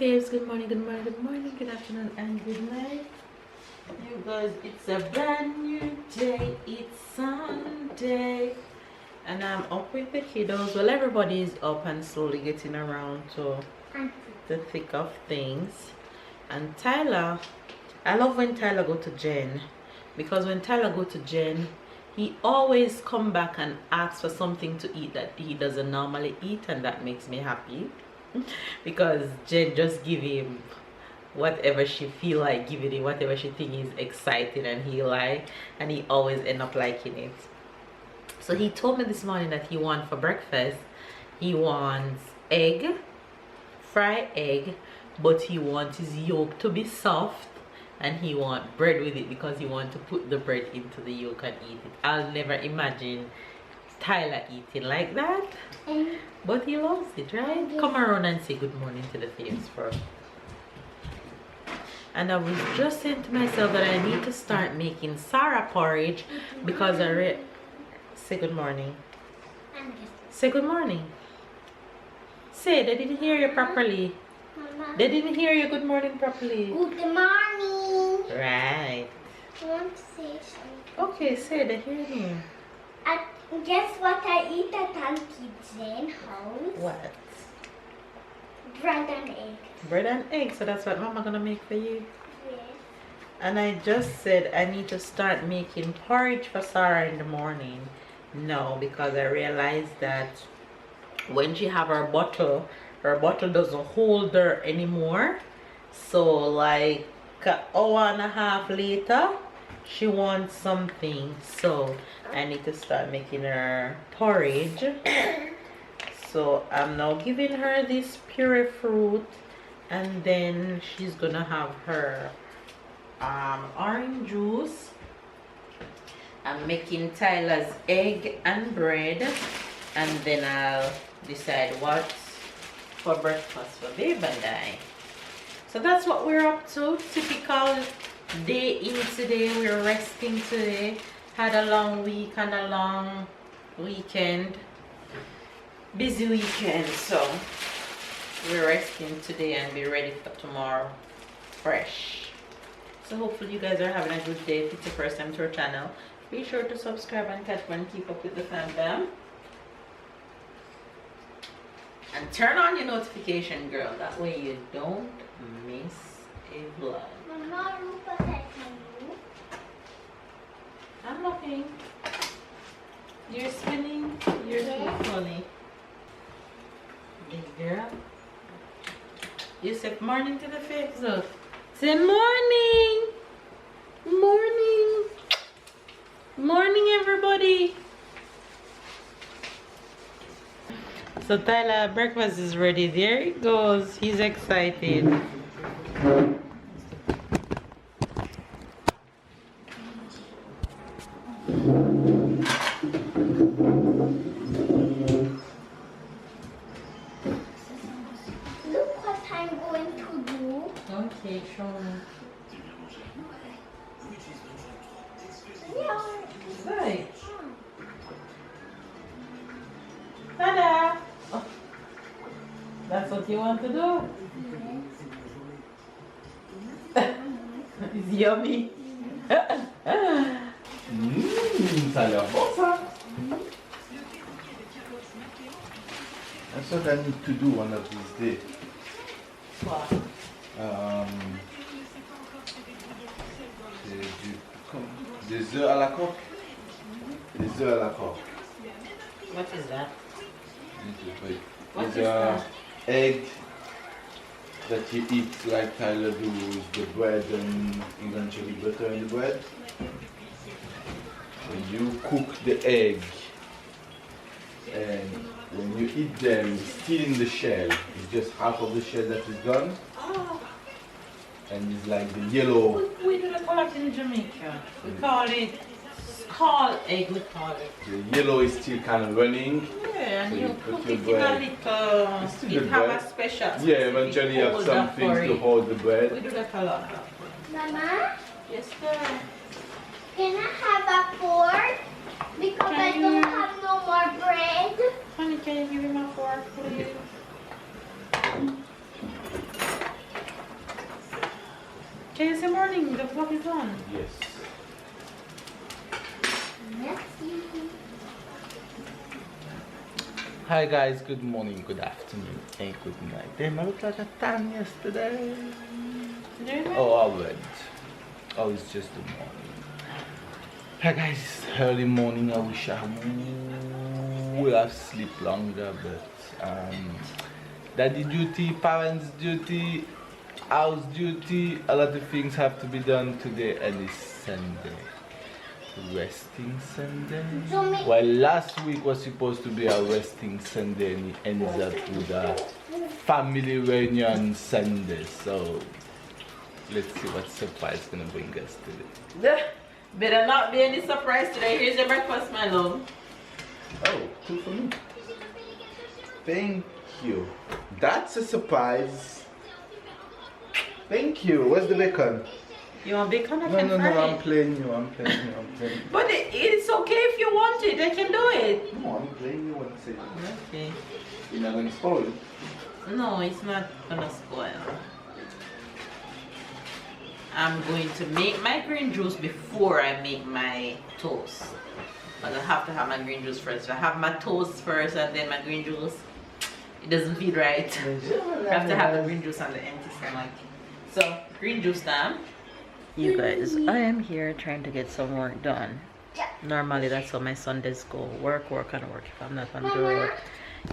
faves, good morning, good morning, good morning, good afternoon, and good night. You guys, it's a brand new day. It's Sunday, and I'm up with the kiddos. Well, everybody is up and slowly getting around to the thick of things. And Tyler, I love when Tyler go to Jen, because when Tyler go to Jen, he always come back and asks for something to eat that he doesn't normally eat, and that makes me happy. Because Jen just give him whatever she feel like giving him, whatever she think is exciting and he like, and he always end up liking it. So he told me this morning that he wants for breakfast, he wants egg, fried egg, but he wants his yolk to be soft, and he wants bread with it because he wants to put the bread into the yolk and eat it. I'll never imagine Tyler eating like that, but he loves it, right? Come around and say good morning to the faves first. And I was just saying to myself that I need to start making Sarah porridge because say good morning. Say good morning. Say, they didn't hear you properly. Mama. They didn't hear you good morning properly. Good morning. Right. I want to say something. Okay, say, they hear me. Guess what I eat at Auntie Jane's house? What? Bread and egg. Bread and egg, so that's what Mama gonna make for you? Yes. And I just said I need to start making porridge for Sarah in the morning. No, because I realized that when she have her bottle doesn't hold her anymore. So like an hour and a half later, she wants something. So I need to start making her porridge. So I'm now giving her this puree fruit, and then she's gonna have her orange juice. I'm making Tyler's egg and bread, and then I'll decide what's for breakfast for Babe and I. So that's what we're up to. Typical day in today. We're resting today. Had a long week and a long weekend. Busy weekend, so we're resting today and be ready for tomorrow fresh. So hopefully you guys are having a good day. If it's your first time to our channel, be sure to subscribe and catch one, keep up with the fam, and turn on your notification, girl, that way you don't miss a vlog. Mama, look what I can do. I'm looking. You're spinning. You're so funny. Big girl. You said morning to the face. Look. Say morning. Morning. Morning, everybody. So Tyler, breakfast is ready. There it goes. He's excited. Okay, show me. Yeah. Right. Ta-da! Oh, that's what you want to do? It's yummy. Ça a l'air bon ça. That's what I need to do one of these days. What? Des œufs à la coque. Des œufs à la coque. What is that? What is It's that? egg that you eat like Tyler do with the bread and eventually butter in the bread. When you cook the egg, and when you eat them, it's still in the shell. It's just half of the shell that is gone. Oh, And it's like the yellow. we do not call it in Jamaica. We call it scald egg, we call it. The yellow is still kind of running. Yeah, and So you you put cook your it in a bread. little, It's still it the have bread. a special Yeah, eventually you have holder some things for to it. hold the We bread. do that a lot. Mama, Yes, sir. can I have a fork? Because I don't have no more bread. Honey, can you give me my fork, please? Can you say morning? The vlog is on. Yes. Merci. Hi guys, good morning, good afternoon, and good night. Damn, I looked like a tan yesterday. Oh, I went. Oh, it's just the morning. Hi guys, it's early morning. I wish I would have slept longer, but daddy duty, parents duty, house duty, a lot of things have to be done today, and it's Sunday. Resting Sunday. Well, last week was supposed to be a resting Sunday, and it ends up with a family reunion Sunday. So let's see what surprise is gonna bring us today. Better not be any surprise today. Here's your breakfast, my love. Oh, 2 for me. Thank you. That's a surprise. Thank you. Where's the bacon? You want bacon? I No, can no, fry no. it. I'm playing you. I'm playing you. I'm playing you. But it's okay if you want it. I can do it. No, I'm playing you. One second. Okay. You're not gonna spoil it. No, it's not gonna spoil. I'm going to make my green juice before I make my toast. But I have to have my green juice first. If I have my toast first and then my green juice, it doesn't feel right. I have to have the green juice on the empty stomach. So, green juice time. You guys, I am here trying to get some work done. Normally, that's how my Sundays go. Work, work, and work. If I'm not on the road.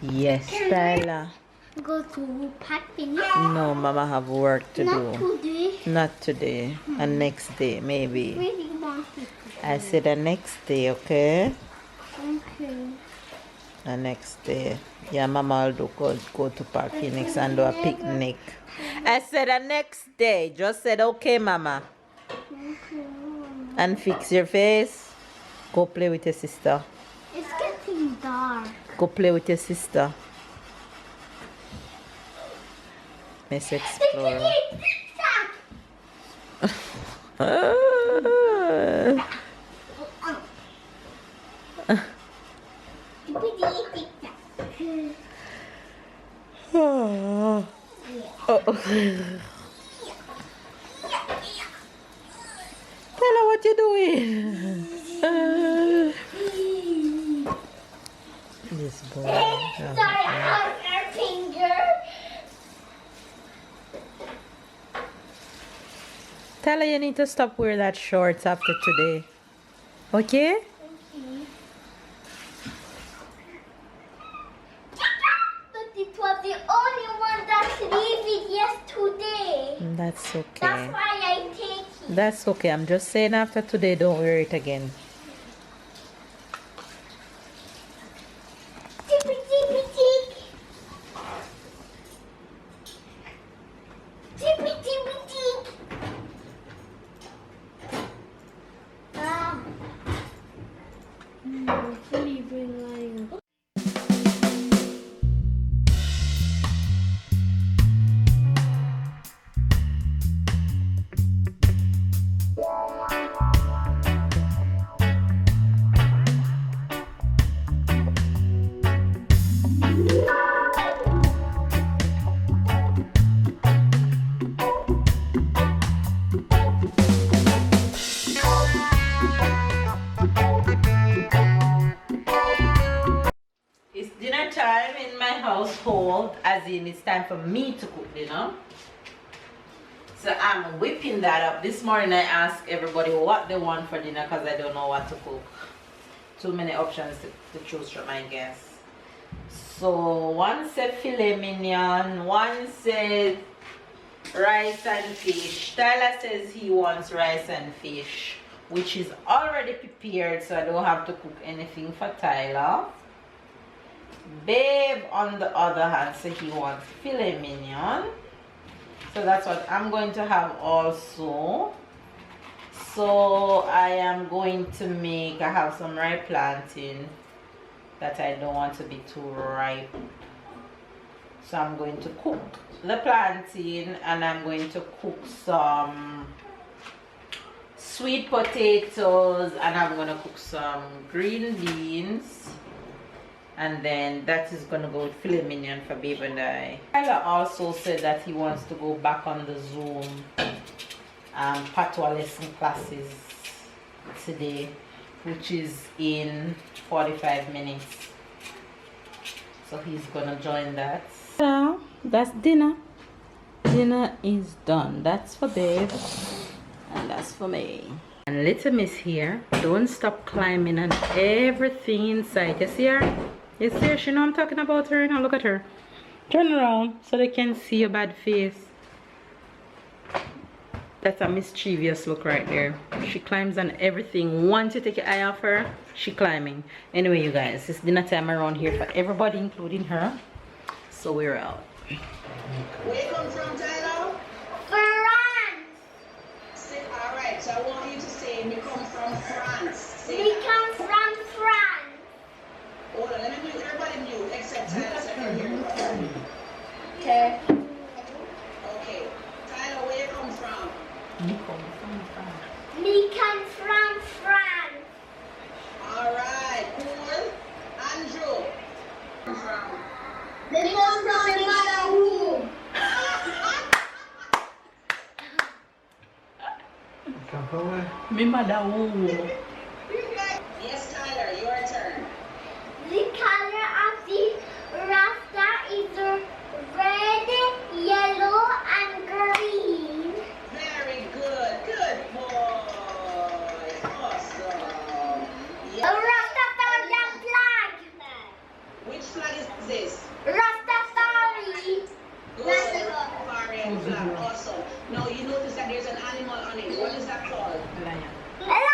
Yes, Tyler. Go to pack finish. No, Mama have work to Not do. today. Not today. And next day, maybe. Really want it. I said the next day, okay? Okay. The next day. Yeah, Mama will go to Park Phoenix and do a picnic. I said the next day. Just said, okay, Mama. Okay. And fix your face. Go play with your sister. It's getting dark. Go play with your sister. Miss Explorer. Tell her what you're doing. This boy. Sorry, on her finger. Tell her you need to stop wearing that shorts after today. Okay? But it was the only one that leave it yesterday. That's okay. That's why I take it. That's okay. I'm just saying after today, don't wear it again. Tippy, tippy, tick. Tippy, tippy, tick. Ah. It's dinner time in my household, as in it's time for me to cook dinner. So I'm whipping that up. This morning I asked everybody what they want for dinner because I don't know what to cook. Too many options to choose from, I guess. So one said filet mignon, one said rice and fish. Tyler says he wants rice and fish, which is already prepared, so I don't have to cook anything for Tyler. Babe, on the other hand, said he wants filet mignon. So that's what I'm going to have also. So I am going to make, I have some ripe plantain that I don't want to be too ripe. So I'm going to cook the plantain and I'm going to cook some sweet potatoes and I'm going to cook some green beans. And then that is going to go with filet mignon for Babe and I. Tyler also said that he wants to go back on the Zoom patois lesson classes today, which is in 45 minutes. So he's gonna join that. So that's dinner. Dinner is done. That's for babe and that's for me. And little miss here don't stop climbing on everything inside. You see her? You see her? She know I'm talking about her. Now look at her. Turn around so they can see your bad face. That's a mischievous look right there. She climbs on everything. Once you take your eye off her, she climbing. Anyway, you guys, it's dinner time around here for everybody, including her. So we're out. Where you come from, Tyler? France. Alright, so I want you to say, we come from France. Say We that. come from France. Hold on, let me mute everybody mute except Tyler so I can hear you. Okay. Okay. Tyler, where you come from? We come from France. Alright, cool. Andrew. From. We come from Delaveaus. Me mother. Yes, Tyler, your turn. The color of the rasta is red, yellow, and green. Very good. Good boy. Awesome. A Yeah. Rastafarian flag. Which flag is this? Rastafari. Good. Rastafarian flag. Awesome. Now you notice that there's an animal on it. What is that called? Lion. A lion.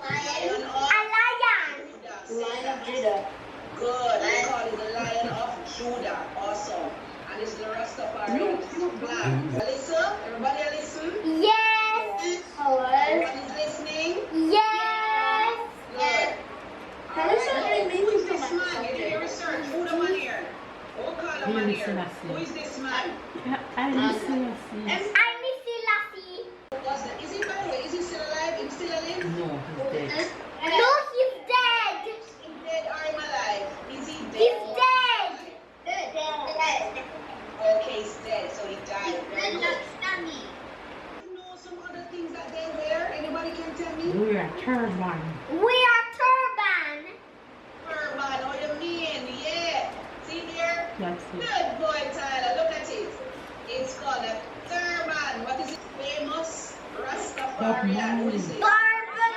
Lion of A lion. Judah. Good. I call it the Lion of Judah. Awesome. And it's the Rastafarian flag. Listen. Everybody listen. Yes. Everybody's listening. Yes. Good. Alright. Who is this man? You do your research. Who the man here? Who call the man here? Who is this man? I listen. I'm Missy Lassie. What's that? Is he, by the way, is he still alive? Is he still alive? No, he's dead. No, he's dead. Is he dead or am alive? Is he dead? He's dead. Okay, he's dead, so he died. Very good. You know some other things that they wear? Anybody can tell me? We're a turban. We are turban. Turban, what you mean? Yeah. See here? That's it. Good boy, Tyler. Look at it. It's called a turban. What is it? Famous Rastafarian. What is it? Barbara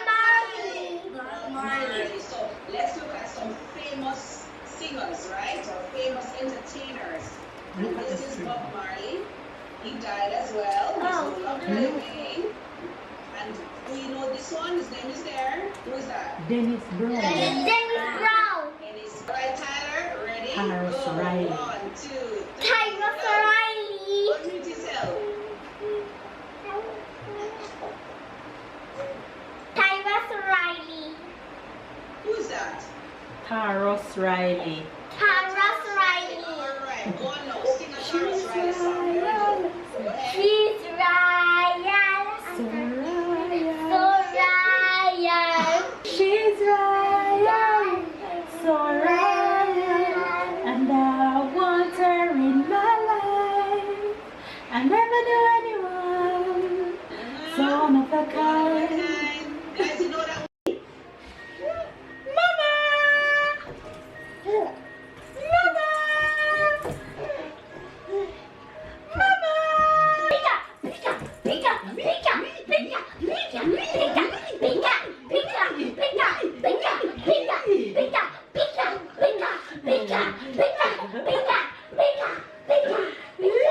Marley. So let's look at some famous singers, right? Or famous entertainers. Look at This the is tree. Bob Marley. He died as well. He's no longer living. And do you know this one? His name is there. Who is that? Dennis Brown. Dennis Brown. And it's right, Tyler. Ready? Tyrus Go. Riley. 1, 2, 3. Tyrus go. Riley. Unmute yourself. Tyrus Riley. Who is that? Taros Riley. Tyrus Riley. Alright, go on now. Sing a Tyrus Riley song. Very good. Go ahead. She's royal. So royal. She's royal, so royal, and I want her in my life. I never knew anyone so one of a kind. Guys, you know that Mama! Mama! Mama! Pika, pika, pika, pika, pika, pika, pika, pika, pika, pika, pika, pika, pika, pika, pika, pika, pika, pika, pika, pika,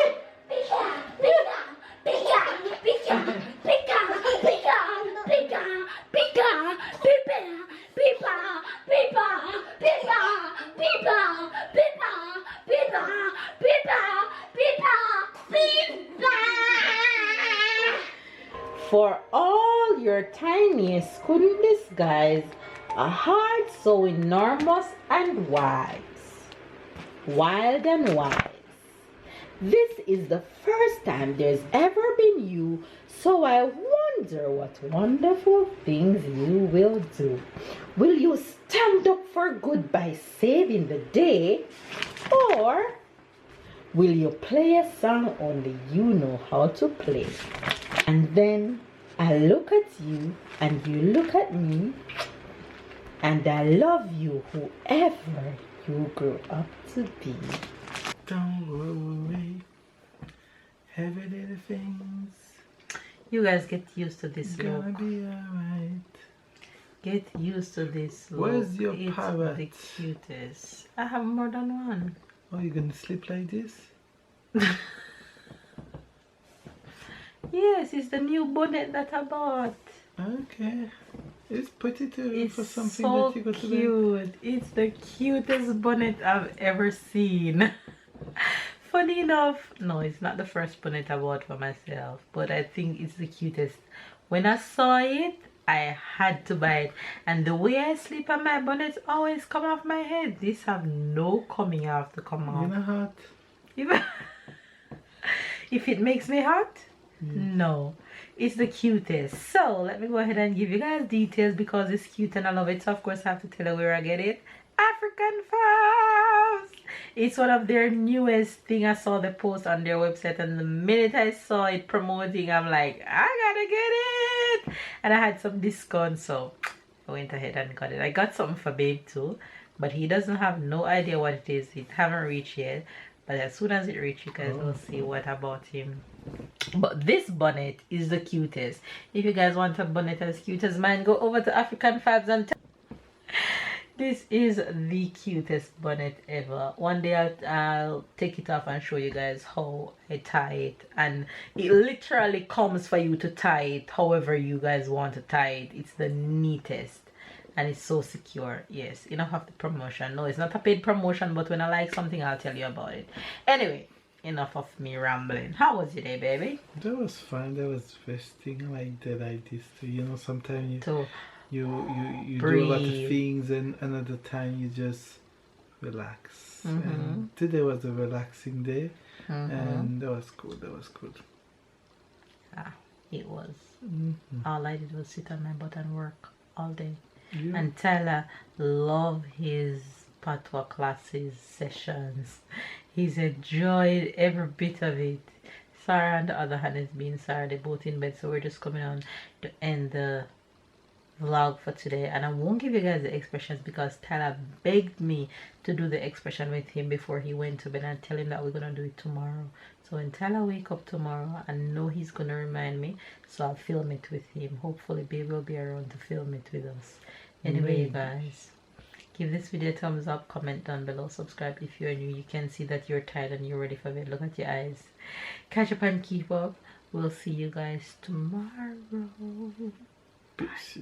For all your tiniest couldn't disguise a heart so enormous and wise, wild and wise. This is the first time there's ever been you, so I wonder what wonderful things you will do. Will you stand up for good by saving the day, or Will you play a song only you know how to play? And then I look at you and you look at me, and I love you whoever you grow up to be. Don't worry, heavy little things You guys get used to this gonna look. be alright. Get used to this look. Where's your it's parrot? the cutest. I have more than one. Are you gonna sleep like this? Yes, it's the new bonnet that I bought. Okay. It's pretty too It's for something so that you got to bed. cute. It's the cutest bonnet I've ever seen. Funny enough, no, it's not the first bonnet I bought for myself, but I think it's the cutest. When I saw it, I had to buy it. And the way I sleep on my bonnets always come off my head. These have no coming off to come off. You know hot? If it makes me hot, no, it's the cutest. So let me go ahead and give you guys details because it's cute and I love it. So of course I have to tell you where I get it. African Farms. It's one of their newest thing. I saw the post on their website, and the minute I saw it promoting, I'm like, I gotta get it. And I had some discount, so I went ahead and got it. I got something for babe too, but he doesn't have no idea what it is. It haven't reached yet, but as soon as it reaches, you guys will see what I bought him. But this bonnet is the cutest. If you guys want a bonnet as cute as mine, go over to African Fabs and this is the cutest bonnet ever. One day I'll take it off and show you guys how I tie it, and it literally comes for you to tie it however you guys want to tie it. It's the neatest and it's so secure. Yes, enough of the promotion. No, it's not a paid promotion, but when I like something I'll tell you about it. Anyway, enough of me rambling. How was your day, baby? That was fun. That was festing. I like that like this too. You know, sometimes you do a lot of things, and another time you just relax. And today was a relaxing day, and that was cool. That was good. Ah, it was. All I did was sit on my butt and work all day. And Tyler loved his patois classes sessions. He's enjoyed every bit of it. Sarah, on the other hand, is being Sarah. They're both in bed, so we're just coming on to end the vlog for today. And I won't give you guys the expressions because Tyler begged me to do the expression with him before he went to bed, and tell him that we're gonna do it tomorrow. So when Tyler wake up tomorrow, I know he's gonna remind me, so I'll film it with him. Hopefully babe will be around to film it with us. Anyway, you guys, give this video a thumbs up, comment down below, subscribe if you're new. You can see that you're tired and you're ready for bed. Look at your eyes. Catch up and keep up. We'll see you guys tomorrow. Peace.